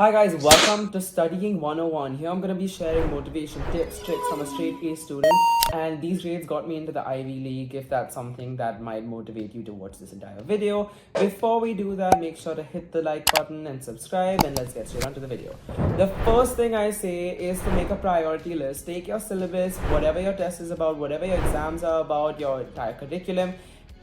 Hi guys, welcome to Studying 101. Here I'm going to be sharing motivation tips, tricks from a straight A student, and these grades got me into the Ivy League if that's something that might motivate you to watch this entire video. Before we do that, make sure to hit the like button and subscribe, and let's get straight onto the video. The first thing I say is to make a priority list. Take your syllabus, whatever your test is about, whatever your exams are about, your entire curriculum,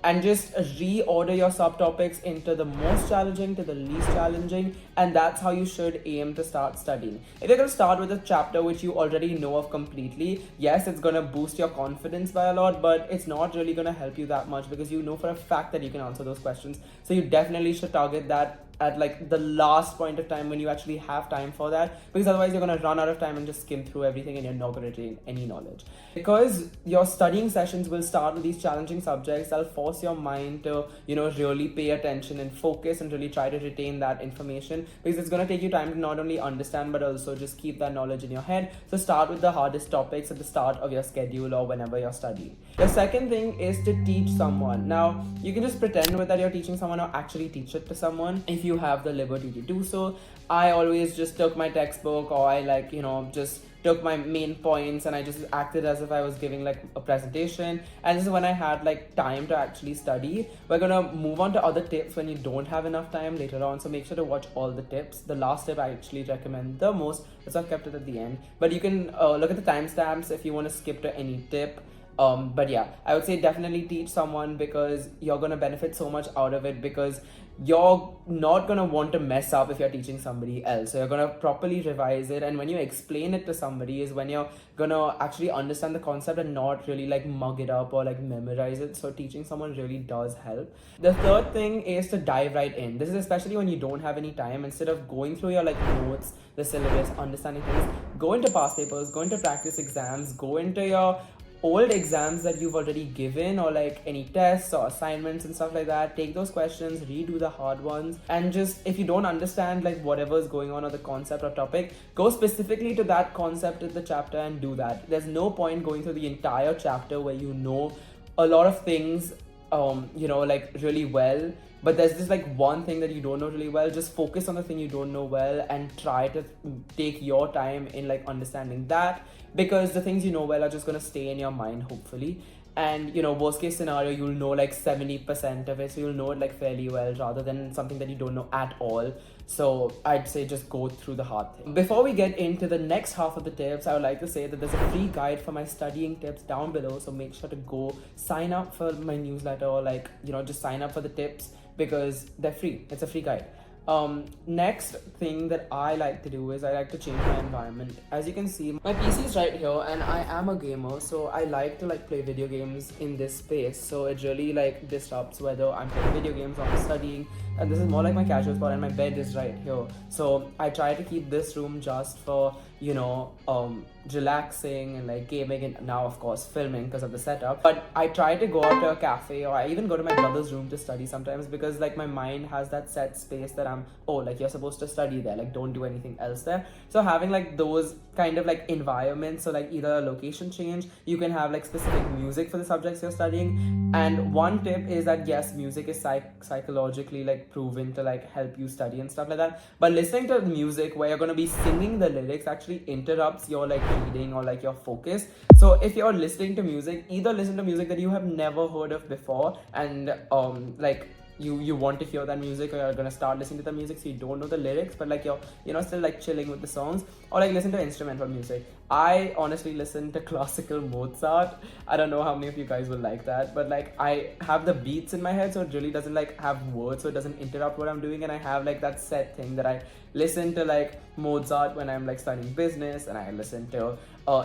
and just reorder your subtopics into the most challenging to the least challenging, and that's how you should aim to start studying. If you're going to start with a chapter which you already know of completely, yes, it's going to boost your confidence by a lot, but it's not really going to help you that much because you know for a fact that you can answer those questions. So you definitely should target that at like the last point of time when you actually have time for that, because otherwise you're going to run out of time and just skim through everything and you're not going to retain any knowledge. Because your studying sessions will start with these challenging subjects, that'll force your mind to really pay attention and focus and really try to retain that information, because it's going to take you time to not only understand but also just keep that knowledge in your head. So start with the hardest topics at the start of your schedule or whenever you're studying. The second thing is to teach someone. Now you can just pretend with that you're teaching someone or actually teach it to someone if you have the liberty to do so. I always just took my textbook, or I just took my main points and I just acted as if I was giving like a presentation, and this is when I had like time to actually study. We're gonna move on to other tips when you don't have enough time later on, so make sure to watch all the tips. The last tip I actually recommend the most, so I've kept it at the end, but you can look at the timestamps if you want to skip to any tip. But yeah, I would say definitely teach someone, because you're going to benefit so much out of it, because you're not going to want to mess up if you're teaching somebody else. So you're going to properly revise it, and when you explain it to somebody is when you're going to actually understand the concept and not really like mug it up or like memorize it. So teaching someone really does help. The third thing is to dive right in. This is especially when you don't have any time. Instead of going through your like notes, the syllabus, understanding things, go into past papers, go into practice exams, go into your old exams that you've already given, or like any tests or assignments and stuff like that. Take those questions, redo the hard ones, and just if you don't understand like whatever's going on or the concept or topic, go specifically to that concept in the chapter and do that. There's no point going through the entire chapter where you know a lot of things like really well, but there's just like one thing that you don't know really well. Just focus on the thing you don't know well and try to take your time in like understanding that, because the things you know well are just going to stay in your mind hopefully. And worst case scenario, you'll know like 70% of it, so you'll know it like fairly well, rather than something that you don't know at all. So I'd say just go through the hard thing. Before we get into the next half of the tips, I would like to say that there's a free guide for my studying tips down below, so make sure to go sign up for my newsletter, or just sign up for the tips, because they're free. It's a free guide. Next thing that I like to do is I like to change my environment. As you can see, my PC is right here and I am a gamer, so I like to like play video games in this space. So it really like disrupts whether I'm playing video games or I'm studying, and this is more like my casual spot, and my bed is right here. So I try to keep this room just for relaxing and like gaming, and now of course filming because of the setup. But I try to go out to a cafe, or I even go to my brother's room to study sometimes, because like my mind has that set space that you're supposed to study there, like don't do anything else there. So having like those kind of like environments, so like either a location change, you can have like specific music for the subjects you're studying. And one tip is that yes, music is psychologically like proven to like help you study and stuff like that, but listening to music where you're going to be singing the lyrics actually interrupts your like reading or like your focus. So if you're listening to music, either listen to music that you have never heard of before, and you want to hear that music, or you're gonna start listening to the music so you don't know the lyrics, but like you're still like chilling with the songs, or like listen to instrumental music. I honestly listen to classical Mozart. I don't know how many of you guys will like that, but like I have the beats in my head, so it really doesn't like have words, so it doesn't interrupt what I'm doing. And I have like that set thing that I listen to like Mozart when I'm like studying business, and I listen to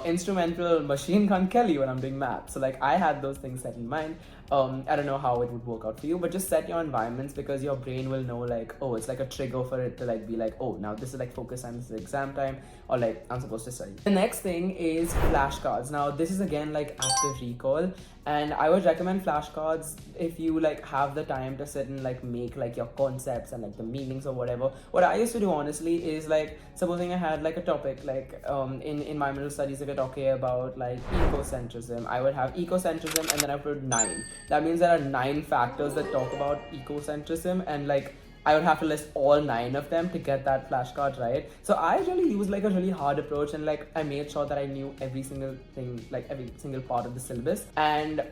instrumental Machine Gun Kelly when I'm doing math. So like I had those things set in mind. I don't know how it would work out for you, but just set your environments, because your brain will know like, oh, it's like a trigger for it to like be like, oh, now this is like focus time, this is exam time, or like I'm supposed to study. The next thing is flashcards. Now this is again like active recall, and I would recommend flashcards if you like have the time to sit and like make like your concepts and like the meanings or whatever. What I used to do honestly is like, supposing I had like a topic like in environmental studies, if you're talking about like ecocentrism, I would have ecocentrism and then I put 9. That means there are 9 factors that talk about ecocentrism, and like I would have to list all 9 of them to get that flashcard right. So I really used like a really hard approach, and like I made sure that I knew every single thing, like every single part of the syllabus. And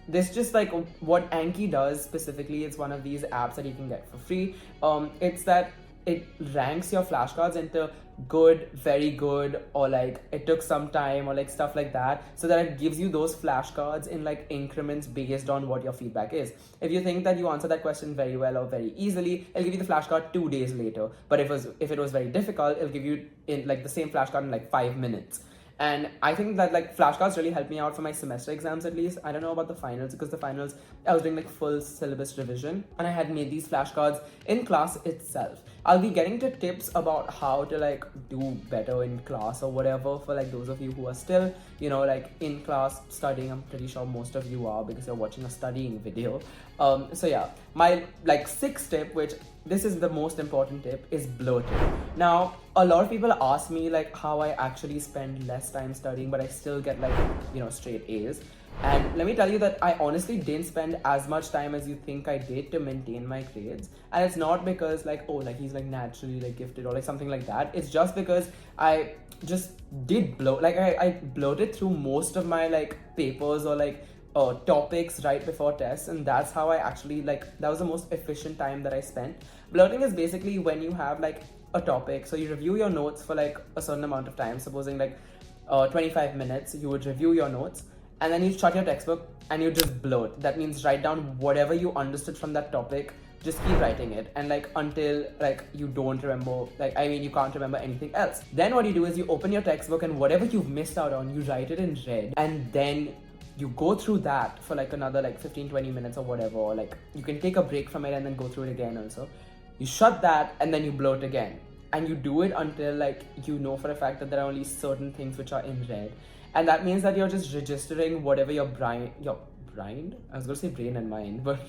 this just like what Anki does specifically, it's one of these apps that you can get for free. It's that it ranks your flashcards into good, very good, or like it took some time, or like stuff like that, so that it gives you those flashcards in like increments based on what your feedback is. If you think that you answered that question very well or very easily, it'll give you the flashcard 2 days later. But if it was very difficult, it'll give you in like the same flashcard in like 5 minutes. And I think that like flashcards really helped me out for my semester exams at least. I don't know about the finals, because the finals I was doing like full syllabus revision, and I had made these flashcards in class itself. I'll be getting to tips about how to like do better in class or whatever for like those of you who are still, you know, like in class studying. I'm pretty sure most of you are, because you're watching a studying video. So yeah, my like 6th tip, which this is the most important tip, is blurting. Now, a lot of people ask me like how I actually spend less time studying, but I still get like, you know, straight A's. And let me tell you that I honestly didn't spend as much time as you think I did to maintain my grades. And it's not because like, oh, like he's like naturally like gifted or like something like that. It's just because I just did bloat. Like I bloated through most of my like papers or like topics right before tests, and that's how I actually like, that was the most efficient time that I spent. Blurting is basically when you have like a topic, so you review your notes for like a certain amount of time, supposing like 25 minutes, you would review your notes, and then you shut your textbook and you just blurt. That means write down whatever you understood from that topic, just keep writing it, and like until like you don't remember, like I mean you can't remember anything else. Then what you do is you open your textbook, and whatever you've missed out on, you write it in red, and then you go through that for like another like 15-20 minutes or whatever, or like you can take a break from it and then go through it again also. You shut that and then you blurt again, and you do it until like you know for a fact that there are only certain things which are in red. And that means that you're just registering whatever your brain, I was gonna say brain and mind, but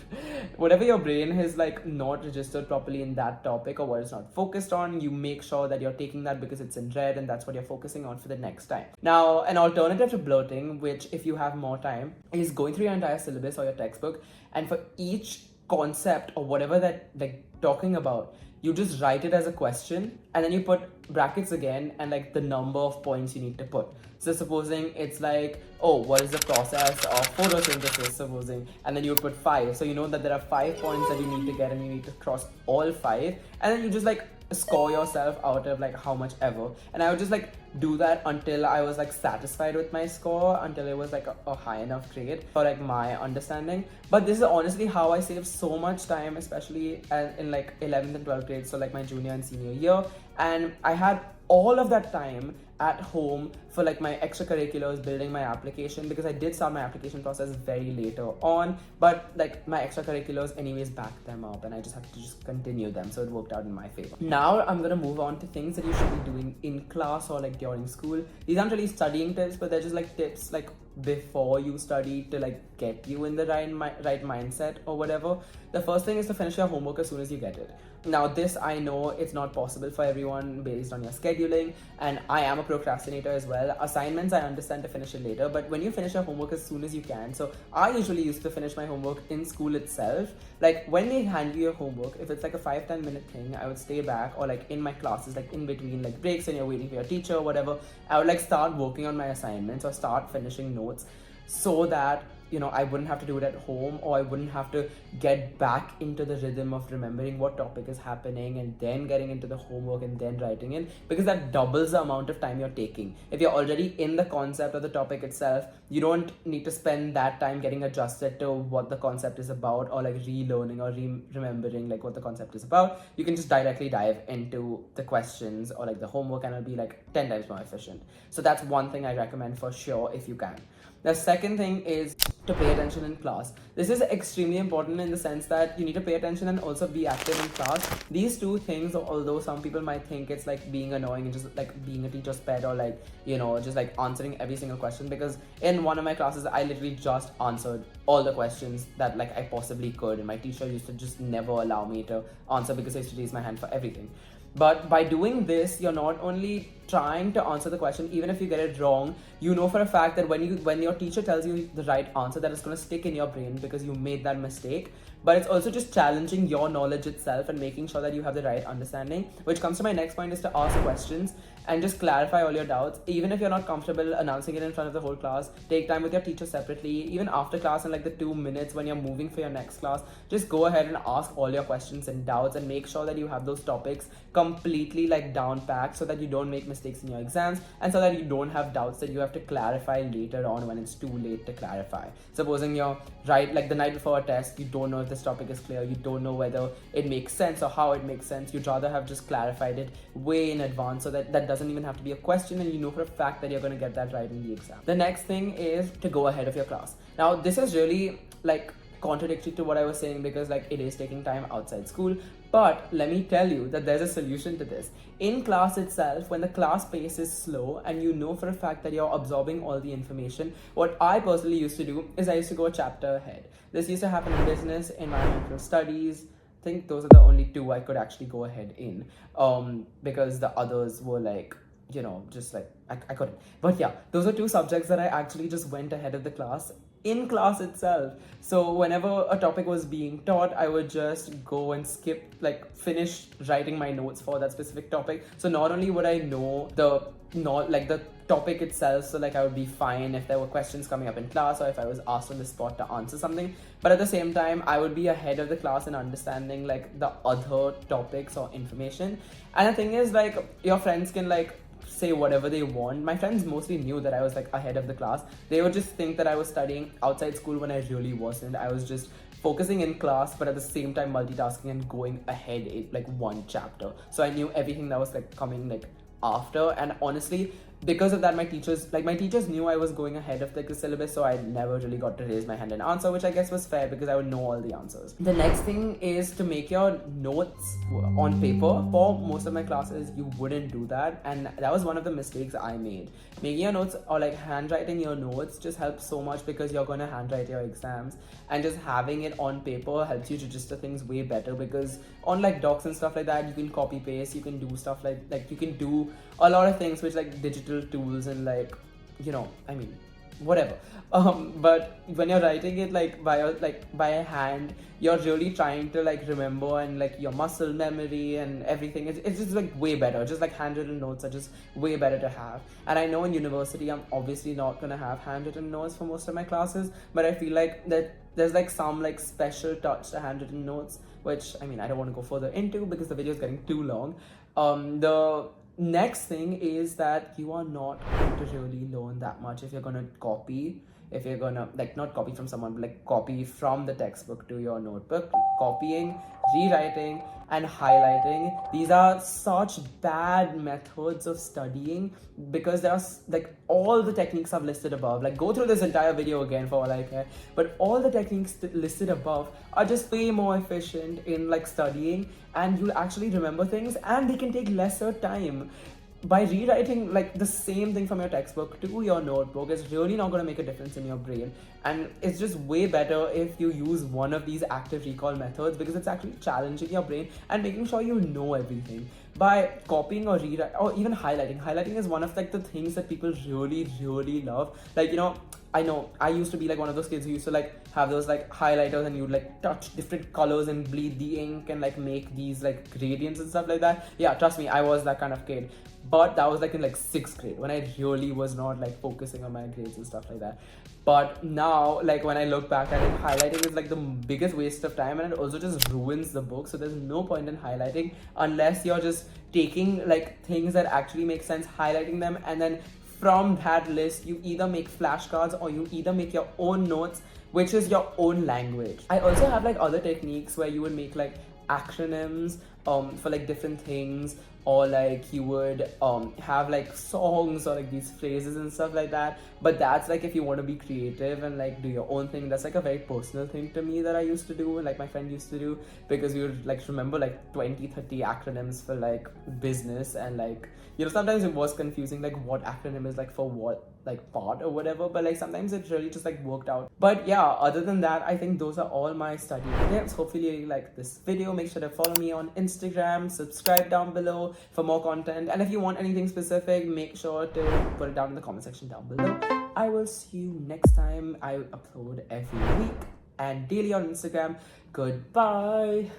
whatever your brain has like not registered properly in that topic, or what it's not focused on, you make sure that you're taking that because it's in red, and that's what you're focusing on for the next time. Now, an alternative to blurting, which if you have more time, is going through your entire syllabus or your textbook, and for each concept or whatever that like talking about, you just write it as a question, and then you put brackets again and like the number of points you need to put. So supposing it's like, oh, what is the process of photosynthesis, supposing, and then you would put 5. So you know that there are 5 points that you need to get, and you need to cross all 5, and then you just like score yourself out of like how much ever. And I would just like do that until I was like satisfied with my score, until it was like a high enough grade for like my understanding. But this is honestly how I saved so much time, especially in like 11th and 12th grade, so like my junior and senior year. And I had all of that time at home for like my extracurriculars, building my application, because I did start my application process very later on, but like my extracurriculars anyways backed them up, and I just had to just continue them, so it worked out in my favor. Now I'm gonna move on to things that you should be doing in class or like during school. These aren't really studying tips, but they're just like tips like before you study to like get you in the right mindset or whatever. The first thing is to finish your homework as soon as you get it. Now this, I know it's not possible for everyone based on your scheduling, and I am a procrastinator as well. Assignments I understand to finish it later, but when you finish your homework as soon as you can. So I usually used to finish my homework in school itself. Like when they hand you your homework, if it's like a 5-10 minute thing, I would stay back, or like in my classes, like in between like breaks and you're waiting for your teacher or whatever, I would like start working on my assignments or start finishing notes, so that you know I wouldn't have to do it at home, or I wouldn't have to get back into the rhythm of remembering what topic is happening and then getting into the homework and then writing it, because that doubles the amount of time you're taking. If you're already in the concept of the topic itself, you don't need to spend that time getting adjusted to what the concept is about, or like relearning or remembering like what the concept is about. You can just directly dive into the questions or like the homework, and it'll be like 10 times more efficient. So that's one thing I recommend for sure if you can. The second thing is to pay attention in class. This is extremely important in the sense that you need to pay attention and also be active in class. These two things, although some people might think it's like being annoying and just like being a teacher's pet, or like, you know, just like answering every single question, because in one of my classes I literally just answered all the questions that like I possibly could, and my teacher used to just never allow me to answer because I used to raise my hand for everything. But by doing this, you're not only trying to answer the question. Even if you get it wrong, you know for a fact that when your teacher tells you the right answer, that is going to stick in your brain because you made that mistake. But it's also just challenging your knowledge itself and making sure that you have the right understanding, which comes to my next point, is to ask questions and just clarify all your doubts. Even if you're not comfortable announcing it in front of the whole class, take time with your teacher separately. Even after class, in like the 2 minutes when you're moving for your next class, just go ahead and ask all your questions and doubts, and make sure that you have those topics completely like down packed, so that you don't make mistakes in your exams, and so that you don't have doubts that you have to clarify later on when it's too late to clarify. Supposing you're right, like the night before a test, you don't know if this topic is clear, you don't know whether it makes sense or how it makes sense. You'd rather have just clarified it way in advance, so that doesn't even have to be a question, and you know for a fact that you're going to get that right in the exam. The next thing is to go ahead of your class. Now, this is really like contradictory to what I was saying, because like it is taking time outside school, but let me tell you that there's a solution to this. In class itself, when the class pace is slow and you know for a fact that you're absorbing all the information, what I personally used to do is I used to go a chapter ahead. This used to happen in business, environmental studies. I think those are the only two I could actually go ahead in, because the others were like, you know, just like I couldn't. But yeah, those are two subjects that I actually just went ahead of the class in class itself. So whenever a topic was being taught, I would just go and skip, like finish writing my notes for that specific topic. So not only would I know the topic itself, so like I would be fine if there were questions coming up in class, or if I was asked on the spot to answer something, but at the same time I would be ahead of the class in understanding like the other topics or information. And the thing is, like, your friends can like say whatever they want. My friends mostly knew that I was like ahead of the class. They would just think that I was studying outside school when I really wasn't. I was just focusing in class, but at the same time multitasking and going ahead in like one chapter. So I knew everything that was like coming like after. And honestly, because of that, my teachers knew I was going ahead of like the syllabus, so I never really got to raise my hand and answer, which I guess was fair because I would know all the answers. The next thing is to make your notes on paper. For most of my classes, you wouldn't do that, and that was one of the mistakes I made. Making your notes or like handwriting your notes just helps so much, because you're going to handwrite your exams, and just having it on paper helps you register things way better, because on like docs and stuff like that, you can copy paste, you can do stuff like you can do a lot of things which like digital tools and like, you know, I mean, whatever. But when you're writing it like by hand, you're really trying to like remember, and like your muscle memory and everything, it's just like way better. Just like handwritten notes are just way better to have. And I know in university I'm obviously not gonna have handwritten notes for most of my classes, but I feel like that there's like some like special touch to handwritten notes, which I mean I don't want to go further into because the video is getting too long. The next thing is that you are not going to really learn that much if you're going to copy. If you're going to like not copy from someone, but like copy from the textbook to your notebook. Copying, rewriting, and highlighting, these are such bad methods of studying, because there are like all the techniques I've listed above. Like, go through this entire video again for all I care, but all the techniques listed above are just way more efficient in like studying, and you'll actually remember things, and they can take lesser time. By rewriting like the same thing from your textbook to your notebook is really not going to make a difference in your brain, and it's just way better if you use one of these active recall methods, because it's actually challenging your brain and making sure you know everything. By copying or rewrite or even highlighting is one of like the things that people really love. Like, you know I used to be like one of those kids who used to like have those like highlighters, and you'd like touch different colors and bleed the ink and like make these like gradients and stuff like that. Yeah, trust me, I was that kind of kid. But that was like in like 6th grade, when I really was not like focusing on my grades and stuff like that. But now, like when I look back at it, highlighting is like the biggest waste of time, and it also just ruins the book. So there's no point in highlighting unless you're just taking like things that actually make sense, highlighting them, and then from that list you either make flashcards or you either make your own notes, which is your own language. I also have like other techniques where you would make like acronyms for like different things, or like you would have like songs or like these phrases and stuff like that. But that's like if you want to be creative and like do your own thing. That's like a very personal thing to me that I used to do, and like my friend used to do, because we would like remember like 20-30 acronyms for like business, and like, you know, sometimes it was confusing like what acronym is like for what like part or whatever, but like sometimes it really just like worked out. But yeah, other than that, I think those are all my study tips. Hopefully you like this video. Make sure to follow me on Instagram Instagram, subscribe down below for more content. And if you want anything specific, make sure to put it down in the comment section down below. I will see you next time. I upload every week and daily on Instagram. Goodbye.